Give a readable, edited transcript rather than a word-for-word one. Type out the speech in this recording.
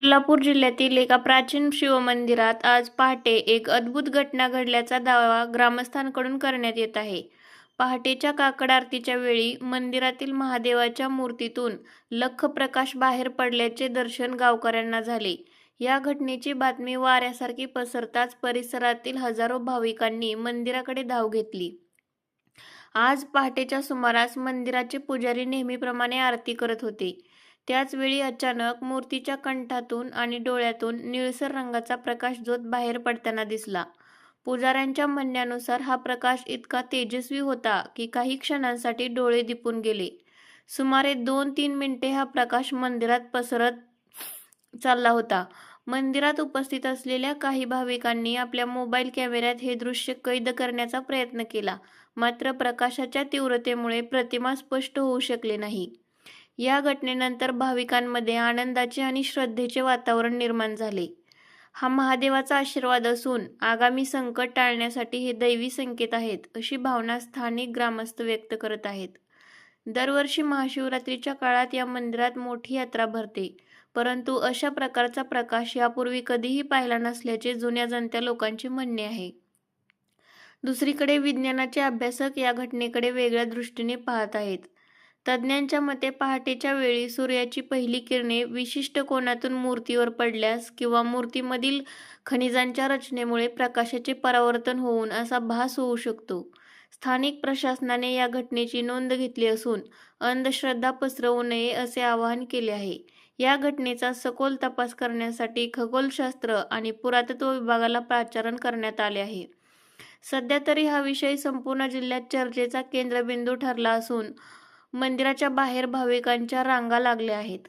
कोल्हापूर जिल्ह्यातील एका प्राचीन शिवमंदिरात आज पहाटे एक अद्भुत घटना घडल्याचा दावा ग्रामस्थांकडून करण्यात येत आहे. पहाटेच्या काकड आरतीच्या वेळी मंदिरातील महादेवाच्या मूर्तीतून लख्ख प्रकाश बाहेर पडल्याचे दर्शन गावकऱ्यांना झाले. या घटनेची बातमी वाऱ्यासारखी पसरताच परिसरातील हजारो भाविकांनी मंदिराकडे धाव घेतली. आज पहाटेच्या सुमारास मंदिराचे पुजारी नेहमीप्रमाणे आरती करत होते. त्याच वेळी अचानक मूर्तीच्या कंठातून आणि डोळ्यातून निळसर रंगाचा प्रकाशझोत बाहेर पडताना दिसला. पुजाऱ्यांच्या म्हणण्यानुसार हा प्रकाश इतका तेजस्वी होता की काही क्षणांसाठी डोळे दिपून गेले. सुमारे 2-3 मिनिटे हा प्रकाश मंदिरात पसरत चालला होता. मंदिरात उपस्थित असलेल्या काही भाविकांनी आपल्या मोबाईल कॅमेऱ्यात हे दृश्य कैद करण्याचा प्रयत्न केला. मात्र प्रकाशाच्या तीव्रतेमुळे प्रतिमा स्पष्ट होऊ शकले नाही. या घटनेनंतर भाविकांमध्ये आनंदाचे आणि श्रद्धेचे वातावरण निर्माण झाले. हा महादेवाचा आशीर्वाद असून आगामी संकट टाळण्यासाठी हे दैवी संकेत आहेत, अशी भावना स्थानिक ग्रामस्थ व्यक्त करत आहेत. दरवर्षी महाशिवरात्रीच्या काळात या मंदिरात मोठी यात्रा भरते, परंतु अशा प्रकारचा प्रकाश यापूर्वी कधीही पाहिला नसल्याचे जुन्या जाणत्या लोकांचे म्हणणे आहे. दुसरीकडे विज्ञानाचे अभ्यासक या घटनेकडे वेगळ्या दृष्टीने पाहत आहेत. तज्ज्ञांच्या मते पहाटेच्या वेळी सूर्याची पहिली किरणे विशिष्ट कोनातून मूर्तीवर पडल्यास किंवा मूर्तीमधील खनिजांच्या रचनेमुळे प्रकाशाचे परावर्तन होऊन असा भास होऊ शकतो. स्थानिक प्रशासनाने या घटनेची नोंद घेतली असून अंधश्रद्धा पसरवू नये असे आवाहन केले आहे. या घटनेचा सखोल तपास करण्यासाठी खगोलशास्त्र आणि पुरातत्व विभागाला पाचारण करण्यात आले आहे. सध्या तरी हा विषय संपूर्ण जिल्ह्यात चर्चेचा केंद्रबिंदू ठरला असून मंदिराच्या बाहेर भाविकांच्या रांगा लागल्या आहेत.